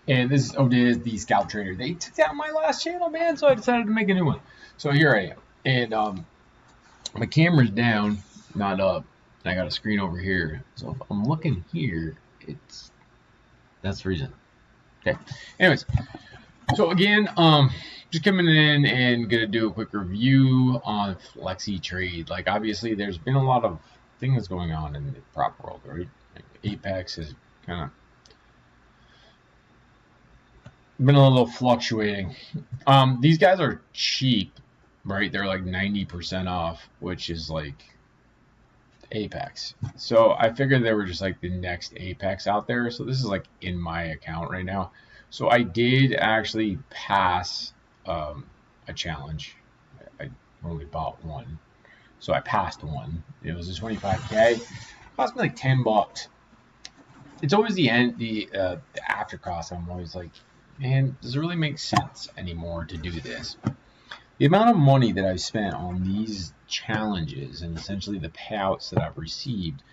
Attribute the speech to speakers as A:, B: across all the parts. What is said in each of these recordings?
A: And this is the Scout Trader. They took down my last channel, man, so I decided to make a new one. So here I am. And my camera's down, not up. And I got a screen over here. So if I'm looking here, that's the reason. Okay. Anyways, so again, just coming in and gonna do a quick review on Flexytrade. Like, obviously, there's been a lot of things going on in the prop world, right? Like Apex is kind of been a little fluctuating. These guys are cheap, right? They're like 90% off, which is like Apex. So I figured they were just like the next Apex out there. So this is like in my account right now. So I did actually pass a challenge. I only bought one. So I passed one. It was a 25K. It cost me like $10. It's always the after cost. I'm always like, man, does it really make sense anymore to do this? The amount of money that I've spent on these challenges and essentially the payouts that I've received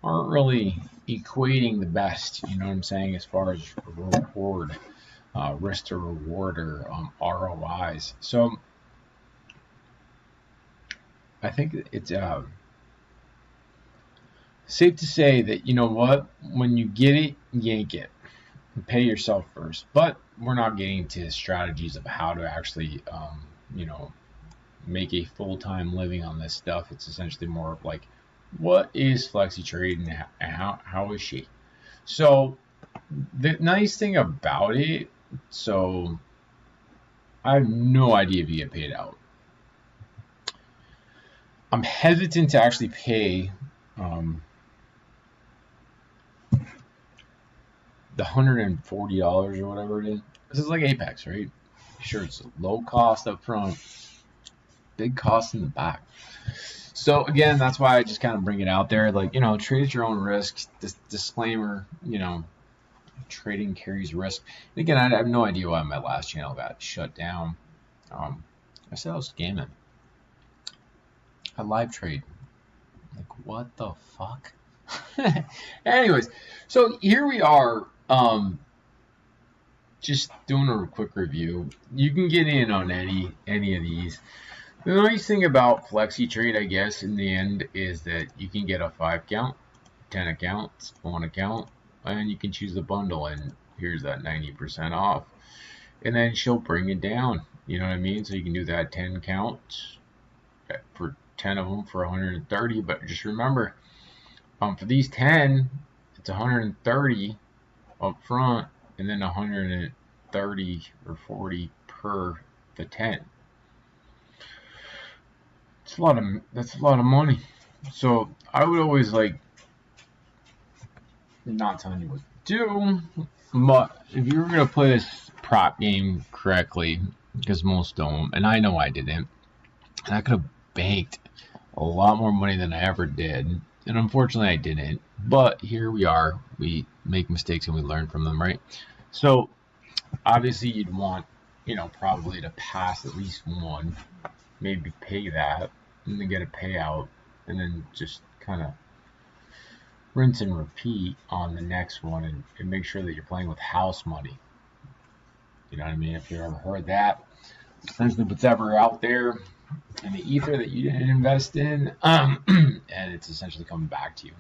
A: aren't really equating the best, you know what I'm saying, as far as reward, risk to reward, or ROIs. So I think it's safe to say that, you know what, when you get it, yank it. Pay yourself first. But we're not getting to strategies of how to actually, make a full-time living on this stuff. It's essentially more of like, what is Flexytrade and how is she? So the nice thing about it, so I have no idea if you get paid out. I'm hesitant to actually pay the $140 or whatever it is. This is like Apex, right? Sure, it's low cost up front, big cost in the back. So again, that's why I just kind of bring it out there. Like, trade at your own risk. Disclaimer, trading carries risk. And again, I have no idea why my last channel got shut down. I said I was scamming. I live trade. Like, what the fuck? Anyways, so here we are. Just doing a quick review. You can get in on any of these. The nice thing about Flexytrade, I guess, in the end, is that you can get a 5 count, 10 accounts, 1 account, and you can choose the bundle, and here's that 90% off. And then she'll bring it down, you know what I mean? So you can do that 10 count for 10 of them for 130, but just remember, for these 10, it's 130 up front, and then 130 or 40 per the 10. That's a lot of money. So I would always like, not telling you what to do, but if you were gonna play this prop game correctly, because most don't, and I know I didn't, and I could have banked a lot more money than I ever did, and unfortunately I didn't. But here we are. We make mistakes and we learn from them, right? So obviously you'd want, probably to pass at least one, maybe pay that, and then get a payout, and then just kind of rinse and repeat on the next one, and make sure that you're playing with house money. You know what I mean? If you've ever heard that, essentially what's ever out there in the ether that you didn't invest in, and it's essentially coming back to you.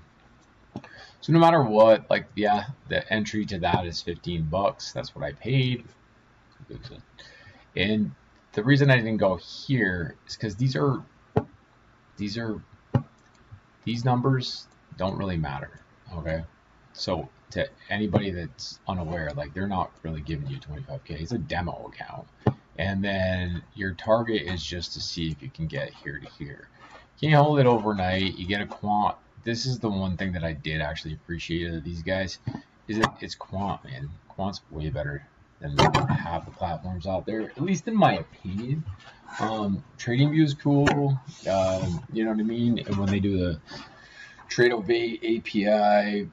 A: So no matter what, like, yeah, the entry to that is $15. That's what I paid. And the reason I didn't go here is because these numbers don't really matter. Okay, so to anybody that's unaware, like, they're not really giving you 25K. It's a demo account, and then your target is just to see if you can get here to here. Can you hold it overnight? You get a quant. This is the one thing that I did actually appreciate of these guys, is it's quant, man. Quant's way better than half the platforms out there, at least in my opinion. TradingView is cool, you know what I mean? And when they do the TradeOvate API,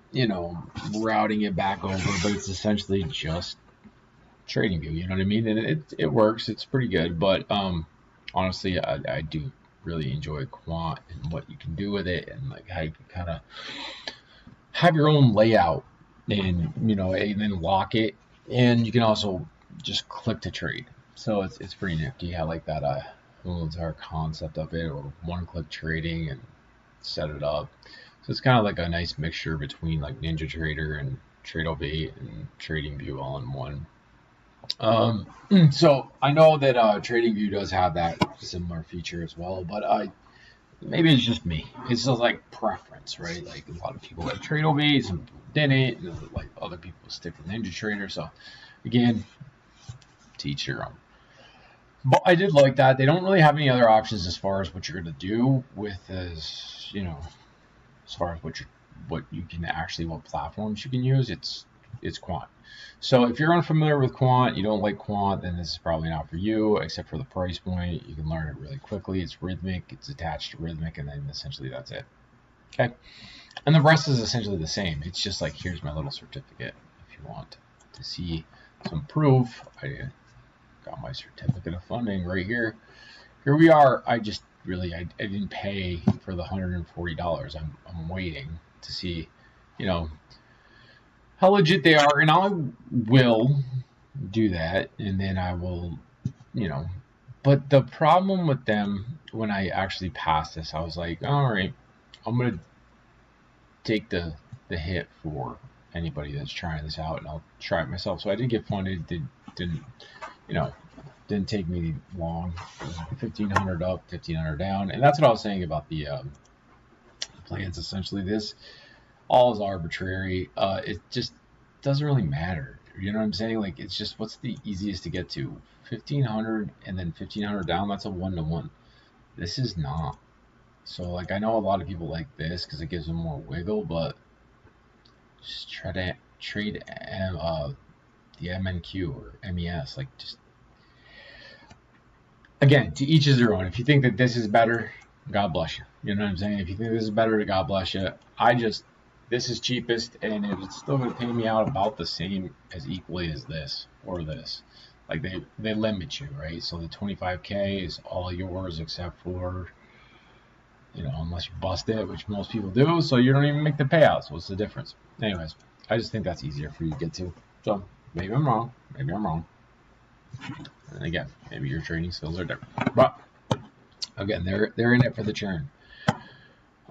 A: routing it back over, but it's essentially just TradingView, you know what I mean? And it works, it's pretty good, but honestly, I do really enjoy Quant and what you can do with it, and like how you can kind of have your own layout, and and then lock it And you can also just click to trade. So it's pretty nifty. I like that whole entire concept of it, or one-click trading and set it up. So it's kind of like a nice mixture between like NinjaTrader and Trade08 and TradingView all in one. So I know that TradingView does have that similar feature as well, but maybe it's just me. It's just like preference, right? Like a lot of people like Trade08, some people didn't, and like other people stick with NinjaTrader. So again, to each your own. But I did like that. They don't really have any other options as far as what you're going to do with, as far as what you can actually, what platforms you can use. It's Quant. So if you're unfamiliar with Quant, you don't like Quant, then this is probably not for you, except for the price point. You can learn it really quickly. It's Rithmic. It's attached to Rithmic, and then essentially that's it. Okay. And the rest is essentially the same. It's just like, here's my little certificate. If you want to see some proof, I got my certificate of funding right here. Here we are. I didn't pay for the $140. I'm waiting to see, how legit they are, and I will do that, and then I will, But the problem with them, when I actually passed this, I was like, all right, I'm gonna take the hit for anybody that's trying this out, and I'll try it myself. So I did get funded. Didn't take me long. 1,500 up, 1,500 down, and that's what I was saying about the plans. Essentially, this all is arbitrary. It just doesn't really matter. You know what I'm saying? Like, it's just, what's the easiest to get to? 1,500 and then 1,500 down. That's a 1-to-1. This is not. So, like, I know a lot of people like this because it gives them more wiggle, but just try to trade the MNQ or MES. Like, just, again, to each is their own. If you think that this is better, God bless you. You know what I'm saying? If you think this is better, God bless you. This is cheapest, and it's still going to pay me out about the same as equally as this or this. Like, they limit you, right? So the 25K is all yours except for, unless you bust it, which most people do. So you don't even make the payouts. What's the difference? Anyways, I just think that's easier for you to get to. So maybe I'm wrong. Maybe I'm wrong. And again, maybe your trading skills are different. But again, they're in it for the churn.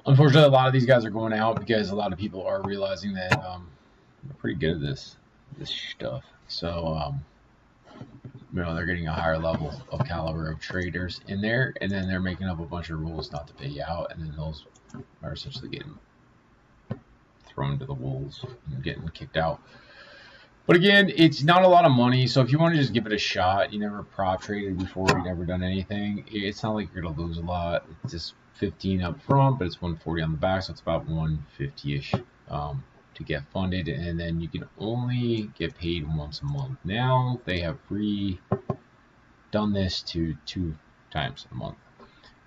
A: Unfortunately, a lot of these guys are going out because a lot of people are realizing that they're pretty good at this stuff. So, they're getting a higher level of caliber of traders in there, and then they're making up a bunch of rules not to pay you out, and then those are essentially getting thrown to the wolves and getting kicked out. But again, it's not a lot of money, so if you want to just give it a shot, you never prop traded before, you never done anything, it's not like you're going to lose a lot. It's just 15 up front, but it's 140 on the back, so it's about 150-ish to get funded, and then you can only get paid once a month. Now they have done this to 2 times a month.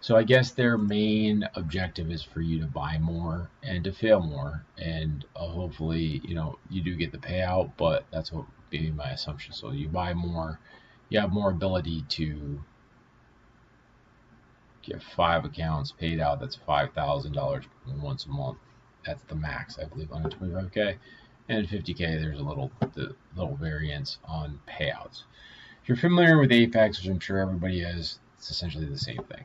A: So I guess their main objective is for you to buy more and to fail more, and hopefully, you do get the payout, but that's what would be my assumption. So you buy more, you have more ability to get 5 accounts paid out. That's $5,000 once a month. That's the max, I believe, on a 25K. And 50K, there's a little variance on payouts. If you're familiar with Apex, which I'm sure everybody is, it's essentially the same thing.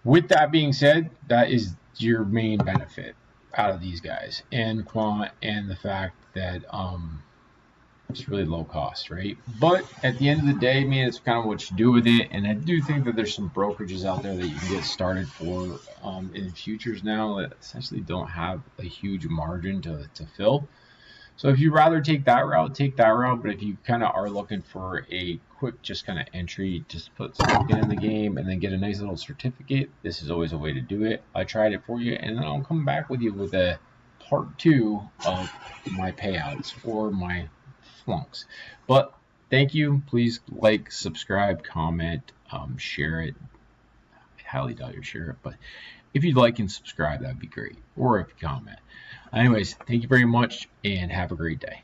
A: With that being said, that is your main benefit out of these guys and Quant, and the fact that it's really low cost, right? But at the end of the day, man, it's kind of what you do with it. And I do think that there's some brokerages out there that you can get started for in futures now that essentially don't have a huge margin to fill. So if you'd rather take that route, take that route. But if you kind of are looking for a quick, just kind of entry, just put something in the game and then get a nice little certificate, this is always a way to do it. I tried it for you, and then I'll come back with you with a part 2 of my payouts or my flunks. But thank you. Please like, subscribe, comment, share it. I highly doubt you share it, but if you'd like and subscribe, that'd be great. Or if you comment. Anyways, thank you very much, and have a great day.